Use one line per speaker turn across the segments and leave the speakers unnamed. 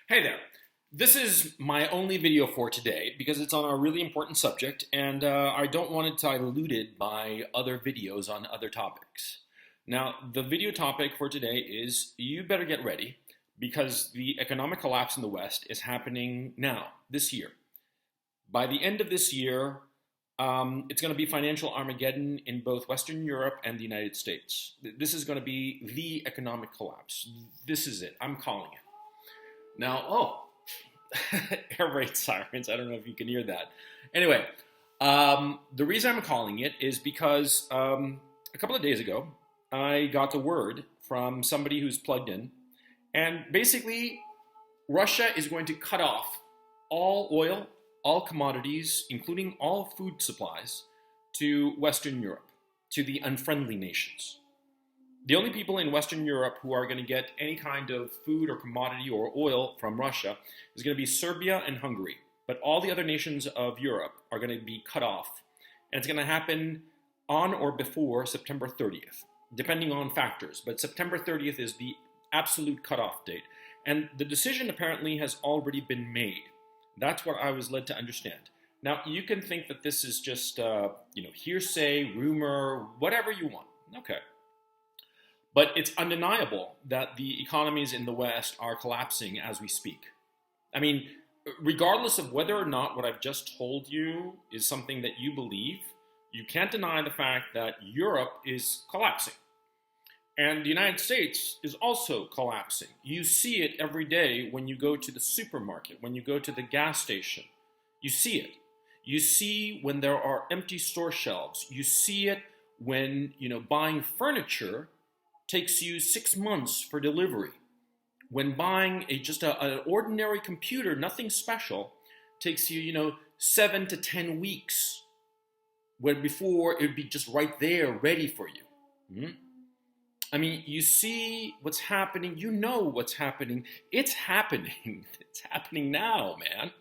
Hey there. This is my only video for today because it's on a really important subject and I don't want it diluted by other videos on other topics. Now, the video topic for today is you better get ready because the economic collapse in the West is happening now, this year. By the end of this year, it's going to be financial Armageddon in both Western Europe and the United States. This is going to be the economic collapse. This is it. I'm calling it. Now, air raid sirens. I don't know if you can hear that. Anyway, the reason I'm calling it is because a couple of days ago, I got the word from somebody who's plugged in, and basically, Russia is going to cut off all oil, all commodities, including all food supplies, to Western Europe, to the unfriendly nations. The only people in Western Europe who are going to get any kind of food or commodity or oil from Russia is going to be Serbia and Hungary. But all the other nations of Europe are going to be cut off. And it's going to happen on or before September 30th, depending on factors. But September 30th is the absolute cutoff date. And the decision apparently has already been made. That's what I was led to understand. Now, you can think that this is just, hearsay, rumor, whatever you want. Okay. But it's undeniable that the economies in the West are collapsing as we speak. I mean, regardless of whether or not what I've just told you is something that you believe, you can't deny the fact that Europe is collapsing. And the United States is also collapsing. You see it every day when you go to the supermarket, when you go to the gas station. You see it. You see when there are empty store shelves. You see it when, buying furniture takes you 6 months for delivery. When buying an ordinary computer, nothing special, takes you, 7 to 10 weeks. When before it would be just right there, ready for you. I mean, you see what's happening. You know what's happening. It's happening. It's happening now, man.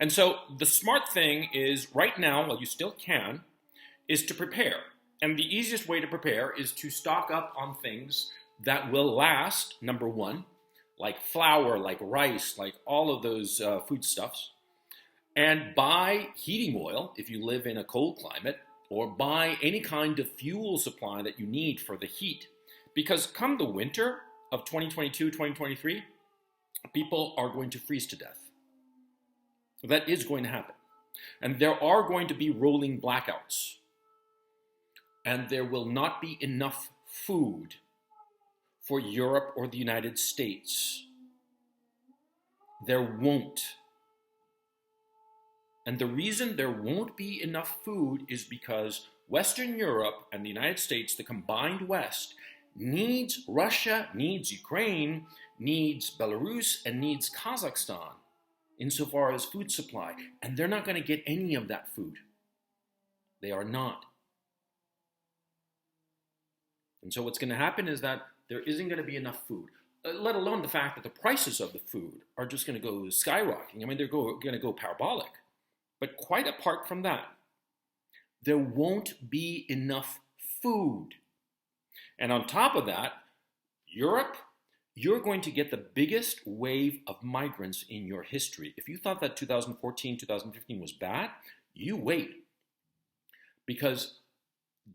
And so the smart thing is right now, while you still can, is to prepare. And the easiest way to prepare is to stock up on things that will last, number one, like flour, like rice, like all of those foodstuffs, and buy heating oil if you live in a cold climate, or buy any kind of fuel supply that you need for the heat. Because come the winter of 2022, 2023, people are going to freeze to death. That is going to happen. And there are going to be rolling blackouts. And there will not be enough food for Europe or the United States. There won't. And the reason there won't be enough food is because Western Europe and the United States, the combined West, needs Russia, needs Ukraine, needs Belarus, and needs Kazakhstan insofar as food supply. And they're not going to get any of that food. They are not. And so what's going to happen is that there isn't going to be enough food, let alone the fact that the prices of the food are just going to go skyrocketing. I mean, they're going to go parabolic. But quite apart from that, there won't be enough food. And on top of that, Europe, you're going to get the biggest wave of migrants in your history. If you thought that 2014, 2015 was bad, you wait. Because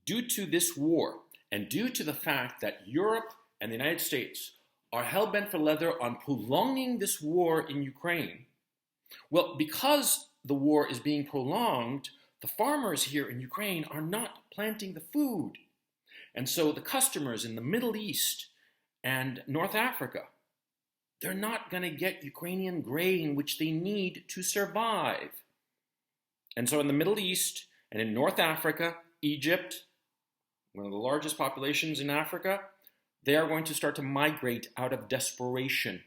due to this war, and due to the fact that Europe and the United States are hell-bent for leather on prolonging this war in Ukraine, well, because the war is being prolonged, the farmers here in Ukraine are not planting the food. And so the customers in the Middle East and North Africa, they're not going to get Ukrainian grain, which they need to survive. And so in the Middle East and in North Africa, Egypt, one of the largest populations in Africa, they are going to start to migrate out of desperation.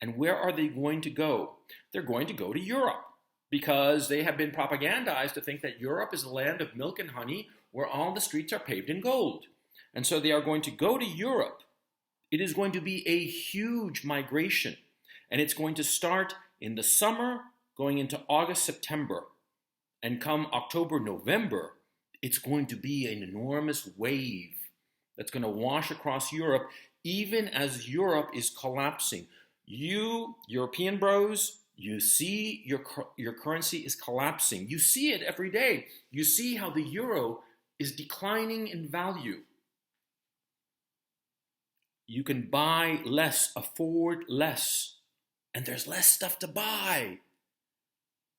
And where are they going to go? They're going to go to Europe because they have been propagandized to think that Europe is the land of milk and honey where all the streets are paved in gold. And so they are going to go to Europe. It is going to be a huge migration. And it's going to start in the summer, going into August, September. And come October, November, it's going to be an enormous wave that's going to wash across Europe, even as Europe is collapsing. You, European bros, you see your currency is collapsing. You see it every day. You see how the euro is declining in value. You can buy less, afford less, and there's less stuff to buy.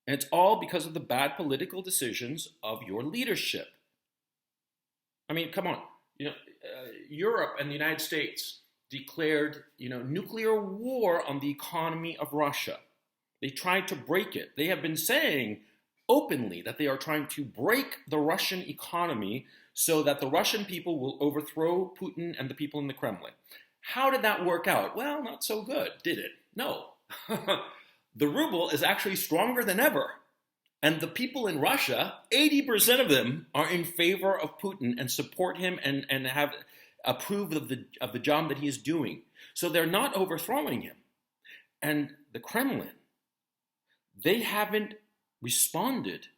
And it's all because of the bad political decisions of your leadership. I mean, come on. Europe and the United States declared, nuclear war on the economy of Russia. They tried to break it. They have been saying openly that they are trying to break the Russian economy so that the Russian people will overthrow Putin and the people in the Kremlin. How did that work out? Well, not so good, did it? No. The ruble is actually stronger than ever. And the people in Russia, 80% of them are in favor of Putin and support him and have approved of the job that he is doing. So they're not overthrowing him. And the Kremlin, they haven't responded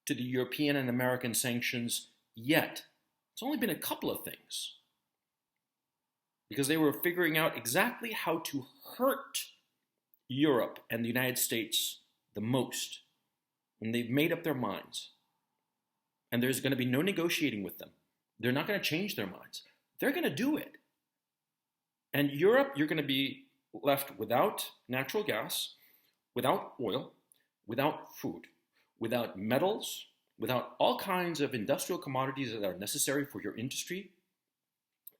to the European and American sanctions yet. It's only been a couple of things. Because they were figuring out exactly how to hurt Europe and the United States the most. And they've made up their minds. And there's going to be no negotiating with them. They're not going to change their minds. They're going to do it. And Europe, you're going to be left without natural gas, without oil, without food, without metals, without all kinds of industrial commodities that are necessary for your industry.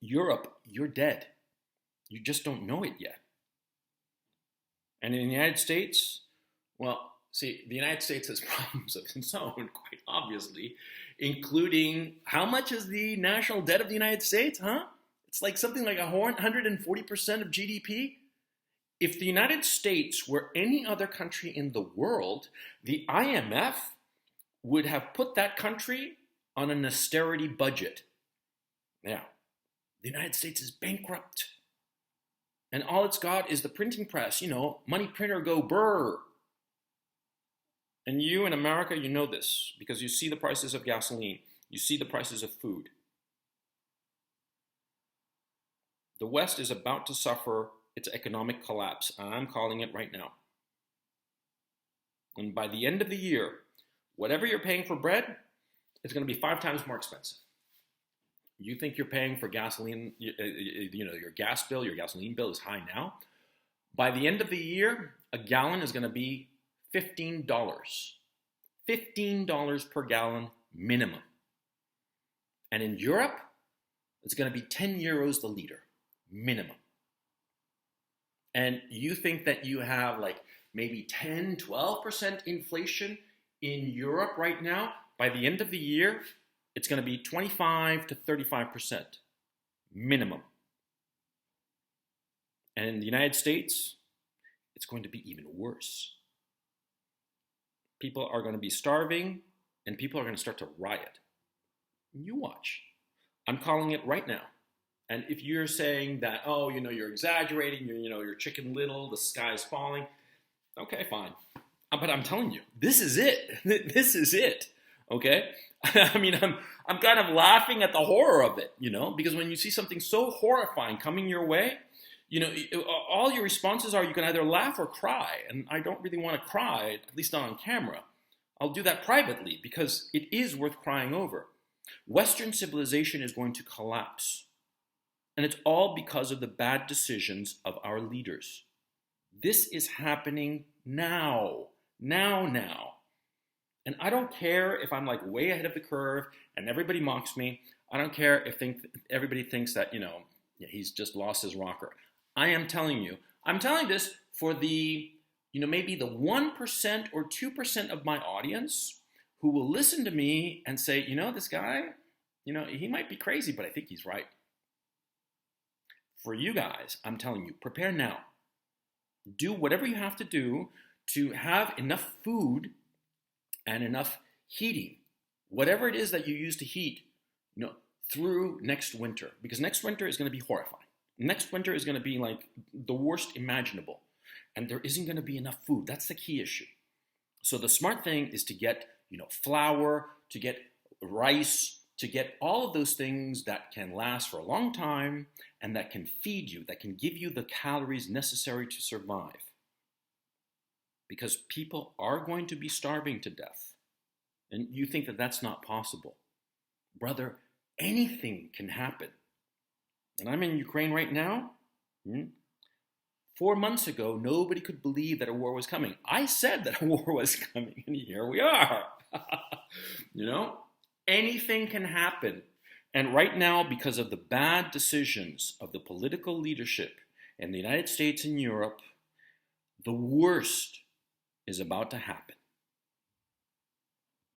Europe, you're dead. You just don't know it yet. And in the United States, well, see, the United States has problems of its own, quite obviously, including how much is the national debt of the United States, huh? It's like something like 140% of GDP. If the United States were any other country in the world, the IMF would have put that country on an austerity budget. Now, the United States is bankrupt. And all it's got is the printing press, money printer go brr. And you in America, you know this because you see the prices of gasoline. You see the prices of food. The West is about to suffer its economic collapse. I'm calling it right now. And by the end of the year, whatever you're paying for bread, it's going to be 5 times more expensive. You think you're paying for gasoline, your gas bill, your gasoline bill is high now. By the end of the year, a gallon is going to be $15. $15 per gallon minimum. And in Europe, it's going to be 10 euros the liter minimum. And you think that you have like maybe 10, 12% inflation in Europe right now. By the end of the year, it's going to be 25 to 35% minimum. And in the United States, it's going to be even worse. People are going to be starving, and people are going to start to riot. You watch. I'm calling it right now. And if you're saying that, you're exaggerating, you're Chicken Little, the sky's falling, okay, fine. But I'm telling you, this is it. This is it. Okay? I mean, I'm kind of laughing at the horror of it, because when you see something so horrifying coming your way, all your responses are you can either laugh or cry. And I don't really want to cry, at least not on camera. I'll do that privately because it is worth crying over. Western civilization is going to collapse. And it's all because of the bad decisions of our leaders. This is happening now. Now. And I don't care if I'm like way ahead of the curve and everybody mocks me. I don't care if everybody thinks that, he's just lost his rocker. I'm telling this for the, maybe the 1% or 2% of my audience who will listen to me and say, this guy, he might be crazy, but I think he's right. For you guys, I'm telling you, prepare now. Do whatever you have to do to have enough food and enough heating, whatever it is that you use to heat, through next winter. Because next winter is going to be horrifying. Next winter is going to be like the worst imaginable. And there isn't going to be enough food. That's the key issue. So the smart thing is to get, flour, to get rice, to get all of those things that can last for a long time and that can feed you, that can give you the calories necessary to survive. Because people are going to be starving to death. And you think that that's not possible. Brother, anything can happen. And I'm in Ukraine right now. 4 months ago, nobody could believe that a war was coming. I said that a war was coming, and here we are. You know, anything can happen. And right now, because of the bad decisions of the political leadership in the United States and Europe, the worst is about to happen.